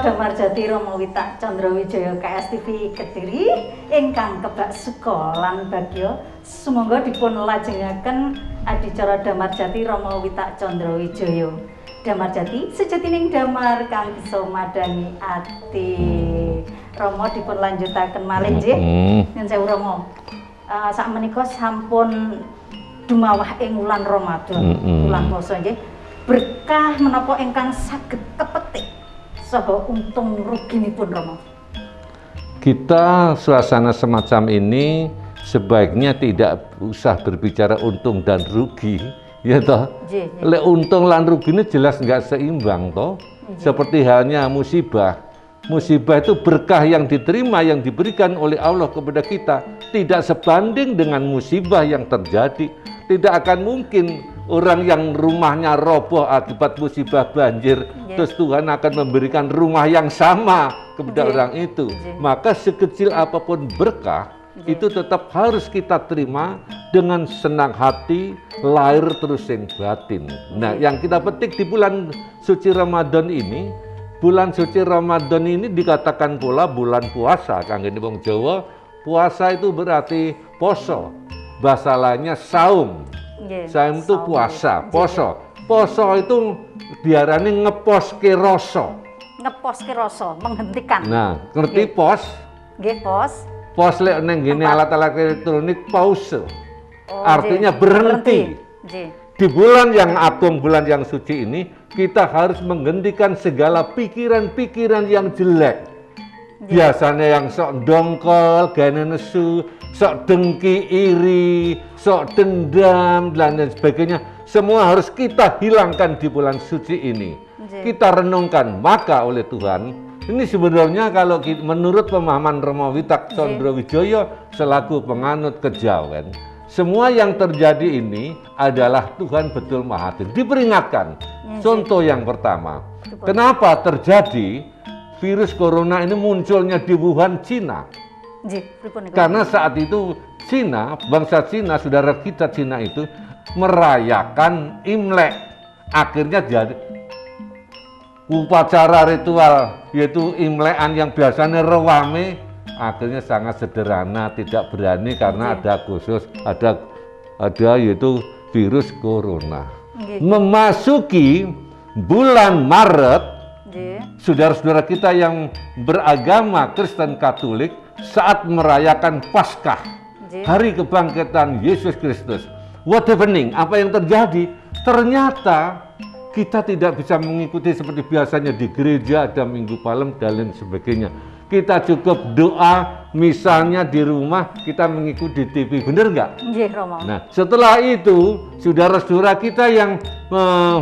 Damarjati Rama Witak Candrawijaya KSTV Kediri ingkang kebak suka lan bagya sumangga dipun lajengaken adicara Damarjati Rama Witak Candrawijaya. Damarjati sejatining damar kang bisa madani ati. Rama dipun lanjutaken malih nggih. Nyuwun sewu Rama. Sakmenika sampun dumawah ing wulan Ramadan, wulan puasa nggih. Berkah menapa ingkang saged kepetik saha untung ruginipun Rama? Kita suasana semacam ini sebaiknya tidak usah berbicara untung dan rugi, ya toh. Lek untung lan rugi ini jelas nggak seimbang toh. Seperti halnya musibah. Musibah itu berkah yang diterima, yang diberikan oleh Allah kepada kita tidak sebanding dengan musibah yang terjadi. Tidak akan mungkin orang yang rumahnya roboh akibat musibah banjir, terus Tuhan akan memberikan rumah yang sama kepada orang itu. Maka sekecil apapun berkah, itu tetap harus kita terima dengan senang hati, lahir terus yang batin. Nah, yang kita petik di bulan suci Ramadan ini, bulan suci Ramadan ini dikatakan pula bulan puasa. Kangge wong Jawa, puasa itu berarti poso. Bahasa lainnya saum. Saum itu puasa, poso. Poso itu diarani ngeposke rasa. Ngeposke rasa, menghentikan. Nah, ngerti pos? Nggih, pos. Pos lek neng gini alat-alat elektronik pause. Artinya berhenti. Di bulan yang agung, bulan yang suci ini, kita harus menghentikan segala pikiran-pikiran yang jelek. Biasanya yang sok dongkol, gane nesu, sok dengki, iri, sok dendam, dan lain sebagainya. Semua harus kita hilangkan di bulan suci ini. Kita renungkan, maka oleh Tuhan, ini sebenarnya kalau menurut pemahaman Rama Witak Candrawijaya selaku penganut kejawen, semua yang terjadi ini adalah Tuhan betul Maha Adil. Diperingatkan. Contoh yang pertama, kenapa terjadi virus corona ini munculnya di Wuhan, Cina? Karena saat itu Cina, bangsa Cina, saudara kita Cina itu merayakan Imlek. Akhirnya jadi upacara ritual yaitu Imlekan yang biasanya rewame, akhirnya sangat sederhana, tidak berani karena ada khusus, ada yaitu virus corona. Memasuki bulan Maret, saudara-saudara kita yang beragama Kristen Katolik saat merayakan Paskah, hari kebangkitan Yesus Kristus. What happening? Apa yang terjadi? Ternyata kita tidak bisa mengikuti seperti biasanya di gereja, ada Minggu Palem dan lain sebagainya. Kita cukup doa, misalnya di rumah kita mengikuti TV, bener nggak? Nah, setelah itu saudara-saudara kita yang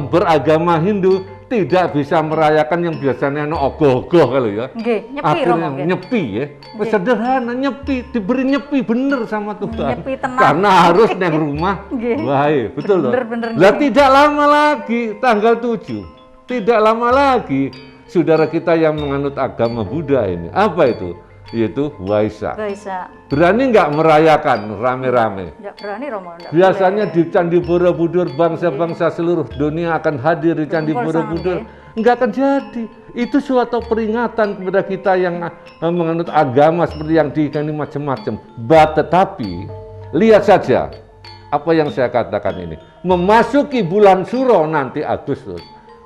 beragama Hindu tidak bisa merayakan yang biasanya ogoh-ogoh kalau ya. Nyepi, akhirnya nyepi ya. Sederhana nyepi, diberi nyepi bener sama Tuhan. Nyepi tenang. Karena harus neng rumah. Baik, betul loh. Lah tidak lama lagi tanggal 7. Tidak lama lagi saudara kita yang menganut agama Buddha ini. Apa itu? Yaitu Waisak. Berani nggak merayakan rame-rame? Nggak berani, Romo. Biasanya di Candi Borobudur bangsa-bangsa seluruh dunia akan hadir di Candi Borobudur. Nggak akan jadi. Itu suatu peringatan kepada kita yang menganut agama seperti yang diikani macam-macam. Tetapi lihat saja apa yang saya katakan ini. Memasuki bulan Suro nanti Agustus,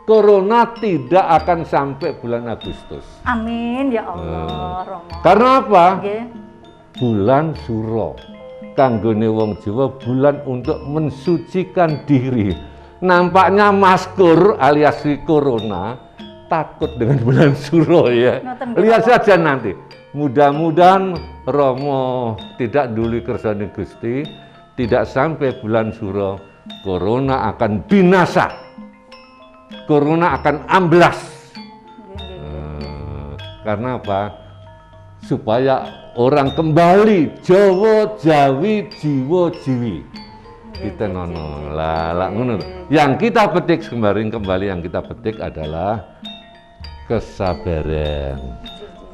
Corona tidak akan sampai bulan Agustus. Amin ya Allah, Romo. Karena apa? Bulan Suro. Kanggone wong Jawa bulan untuk mensucikan diri. Nampaknya maskur alias corona takut dengan bulan Suro ya. Lihat saja nanti. Mudah-mudahan Romo tidak duli kersane Gusti, tidak sampai bulan Suro corona akan binasa. Corona akan amblas. Karena apa? Supaya orang kembali Jawa Jawi Jiwa Jiwi. Kita nono lah ngono. Yang kita petik kembali yang kita petik adalah kesabaran.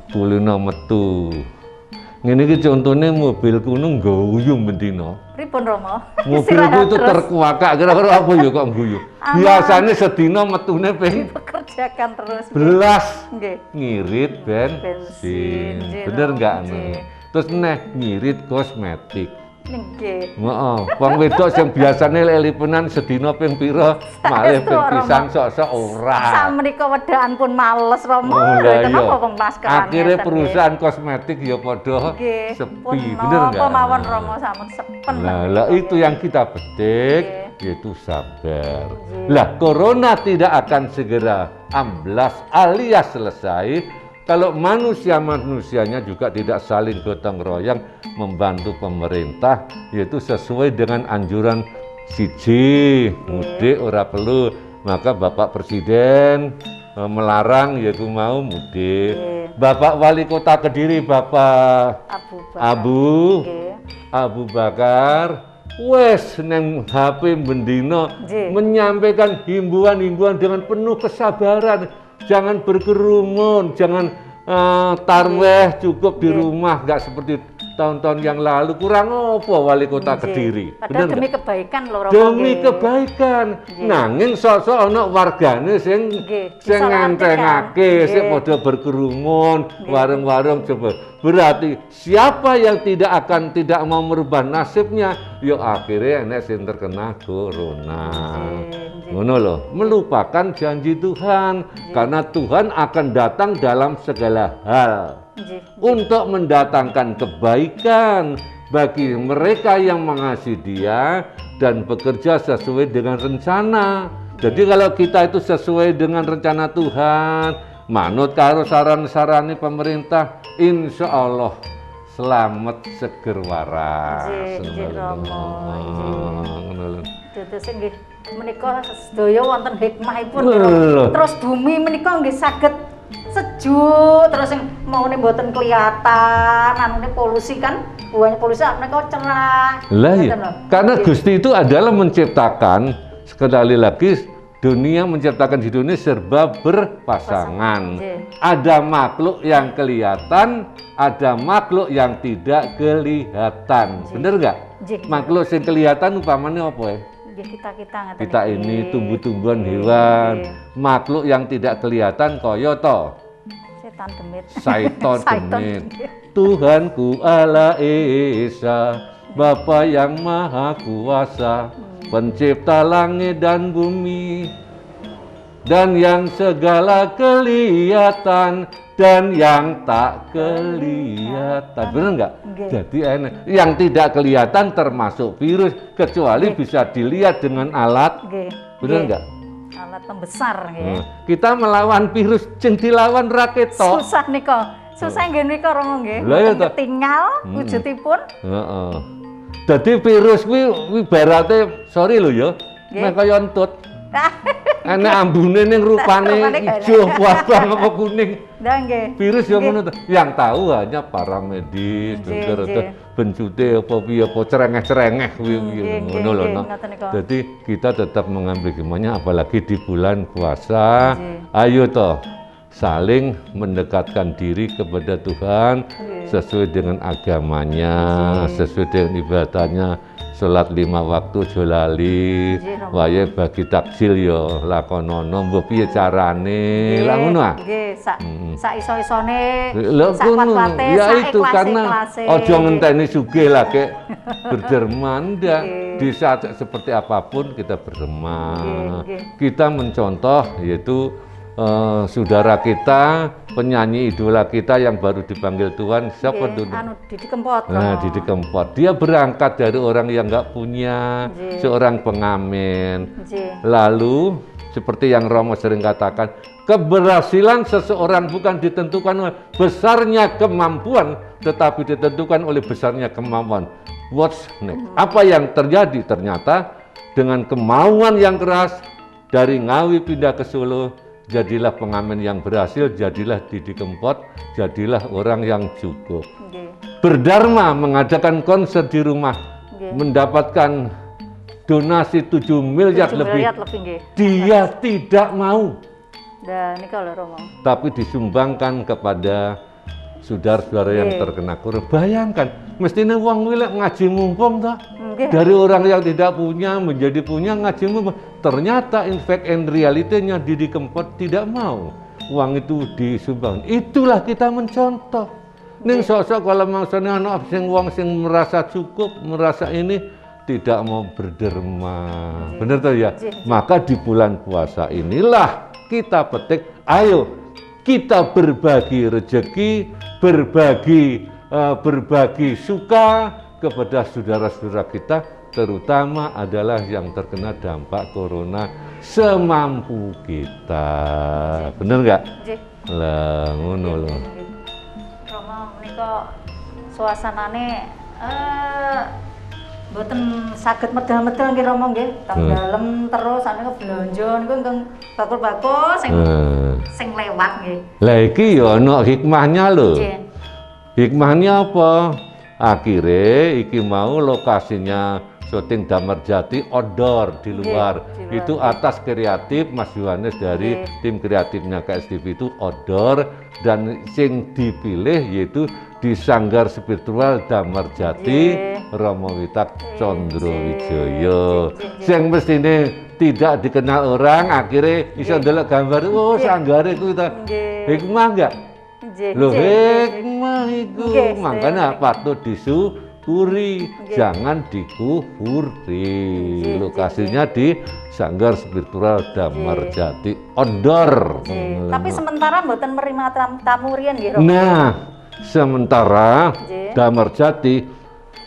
Kulino metu. Ngene iki contone mobil kuno ngguyu mendino. Pripun Romo? Mobilku itu terkuakak kira-kira apa ya kok ngguyu. Biasanya sedina metune ping Jakan terus. Belas Nggih. ngirit bensin. Bensin, Bener nggak? nggih. Terus ngirit kosmetik. Nggih. Heeh, wong wedok sing biasane lek lipenan sedina ping pira, malih ping pisan sok-sok ora. Sakmenika wedaan pun males Romo. Oh, lah Kenapa iya. wong maskeran? Akhirnya perusahaan kosmetik ya padha Nggih. sepi, bener nggak? Apa mawon Romo sampun sepen. Lah itu yang kita petik, yaitu sabar. Lah corona tidak akan segera amblas alias selesai kalau manusia-manusianya juga tidak saling gotong royong membantu pemerintah, yaitu sesuai dengan anjuran siji mudik ora perlu, maka Bapak Presiden melarang yaitu mau mudik. Bapak Wali Kota Kediri Bapak Abu Bakar wes neng HP bendino menyampaikan himbauan-himbauan dengan penuh kesabaran. Jangan berkerumun, jangan tarweh cukup di rumah, nggak seperti tahun-tahun yang lalu. Kurang apa Wali Kota Kediri? Padahal demi kebaikan lho Romo. Demi kebaikan. Nanging sok-sok ana wargane sing ngentengake, sing padha berkerumun, warung-warung coba. Berarti siapa yang tidak mau merubah nasibnya, ya akhirnya enek sing terkena corona. Ngono loh, melupakan janji Tuhan, karena Tuhan akan datang dalam segala hal untuk mendatangkan kebaikan bagi mereka yang mengasihi Dia dan bekerja sesuai dengan rencana. Jadi kalau kita itu sesuai dengan rencana Tuhan, manut karo saran-sarane pemerintah, insya Allah selamat seger waras. Dados nggih menika sedaya wonten hikmahipun. Terus bumi menika nggih saged sejuk, terus sing maune mboten kelihatan, anune polusi kan, buahnya polusi menika cerah. Lah ya, karena Gusti itu adalah menciptakan, sekali lagi dunia menciptakan di dunia serba berpasangan. Ada makhluk yang kelihatan, ada makhluk yang tidak kelihatan. Bener nggak? Makhluk yang kelihatan umpamanya apa ya? Kita ini tumbuh-tumbuhan hewan. Makhluk yang tidak kelihatan kaya to? Setan demit. Syaiton demit. Tuhanku Allah Esa, Bapa yang Maha Kuasa, pencipta langit dan bumi, dan yang segala kelihatan dan yang tak kelihatan. Bener nggak? Jadi enak. Yang tidak kelihatan termasuk virus, kecuali bisa dilihat dengan alat. Bener nggak? Alat pembesar. Kita melawan virus, jeng dilawan raket toh. Susah niko. Susah nggih nika Romo nggih. Tinggal wujudipun. Heeh. Jadi virus kuwi ibarate sorry lho ya, nek kaya entut. Enek ambune ning rupane ijo, abang apa kuning. Virus yang ngono to. Yang tahu hanya para medis, dokter, bencute apa piye apa cerengeh-cerengeh kuwi ngono lho. Jadi kita tetap mengambil hikmahnya, apalagi di bulan puasa. Ayo toh saling mendekatkan diri kepada Tuhan sesuai dengan agamanya, sesuai dengan ibadahnya. Salat 5 waktu aja lali, wae bagi takjil ya lakonono, mbok piye carane, lha ngono ah. Nggih, sak iso-isone, sak kuat-kuate, ya itu karena aja ngenteni sugih lah kek berderma ndak. Di saat seperti apapun kita berderma. Kita mencontoh yaitu saudara kita, penyanyi idola kita yang baru dipanggil Tuhan, siapa dulu? Didi Kempot. Nah, Didi Kempot. Dia berangkat dari orang yang nggak punya, seorang pengamen. Lalu, seperti yang Romo sering katakan, keberhasilan seseorang bukan ditentukan oleh besarnya kemampuan, tetapi ditentukan oleh besarnya kemampuan. What's next? Apa yang terjadi? Ternyata dengan kemauan yang keras, dari Ngawi pindah ke Solo, jadilah pengamen yang berhasil, jadilah Didi Kempot, jadilah orang yang cukup. Berdharma, mengadakan konser di rumah, mendapatkan donasi 7 miliar lebih. Dia tidak mau. Tapi disumbangkan kepada saudara-saudara yang terkena corona. Bayangkan, mestinya uang wilayah ngaji mumpung toh. Nggih. Dari orang yang tidak punya menjadi punya ngaji mumpung. Ternyata in fact and reality-nya Didi Kempot tidak mau uang itu disumbang. Itulah kita mencontoh. Ning sosok kalau maksudnya anak sing wong sing merasa cukup, merasa ini tidak mau berderma. Benar tuh ya? Maka di bulan puasa inilah kita petik, ayo kita berbagi rezeki, berbagi suka kepada saudara-saudara kita, terutama adalah yang terkena dampak corona semampu kita. Bener nggak? Lah ngono lho. Romo menika suasanane mboten saged medal-medal nggih Romo nggih. Teng dalem terus ane belanja niku ingkang bakul-bakul sing lewat nggih. Lah iki ya ana hikmahnya lho. Hikmahnya apa? Akhirnya iki mau lokasinya syuting Damarjati outdoor di luar. Itu atas kreatif Mas Yohanes dari tim kreatifnya KSTV itu outdoor, dan sing dipilih yaitu di Sanggar Spiritual Damarjati Romo Witak Condrowijoyo. Sing mestine tidak dikenal orang akhirnya bisa ndelok gambar, oh sanggare ku ta. Hikmah enggak? Loh, hikmah itu makanya patut disyukuri, jangan dikufuri. Lokasinya di Sanggar Spiritual Damarjati outdoor. Tapi sementara mboten nerima tamu riyen nggih Romo. Nah, sementara Damarjati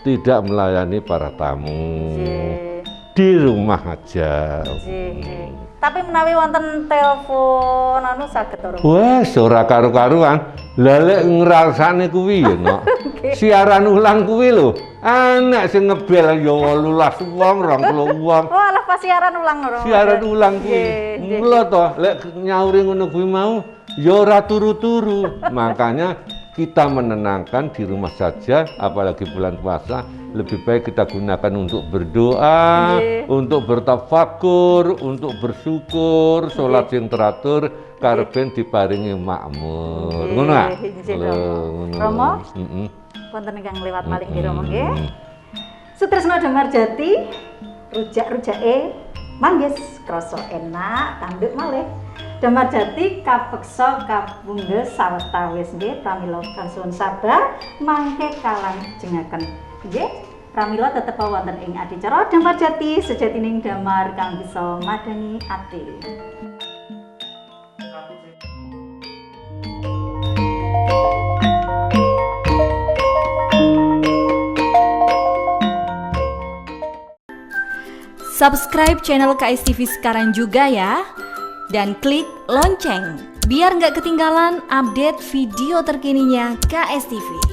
tidak melayani para tamu. Di rumah aja. Tapi menawi wonten telepon anu saged to. Wes ora karo-karuan. Lah lek ngrasane kuwi ya no. Siaran ulang kuwi lho. Anak sing ngebel ya 18 wong, 20 wong. Oh, alah pas siaran ulang lho. Siaran ulang kuwi. Mula to lek nyauri ngono kuwi mau ya ora turu-turu. Makanya kita menenangkan di rumah saja, apalagi bulan puasa. Lebih baik kita gunakan untuk berdoa, untuk bertafakur, untuk bersyukur, sholat yang teratur, karben diparingi makmur. Ngono ah? Romo, wonten ingkang lewat malih nggih Romo nggih. Sutresna Damarjati, rujak-rujake manggis krasa enak, tanduk malih. Damarjati kapeksa kabunggel sawetawis nggih, pramila kansuwun sabar mangke kalanjengaken. Nggih, pramila tetep wonten ing adicara Damarjati sejatining damar kang bisa madangi ati. Subscribe channel KSTV sekarang juga ya. Dan klik lonceng biar nggak ketinggalan update video terkininya KSTV.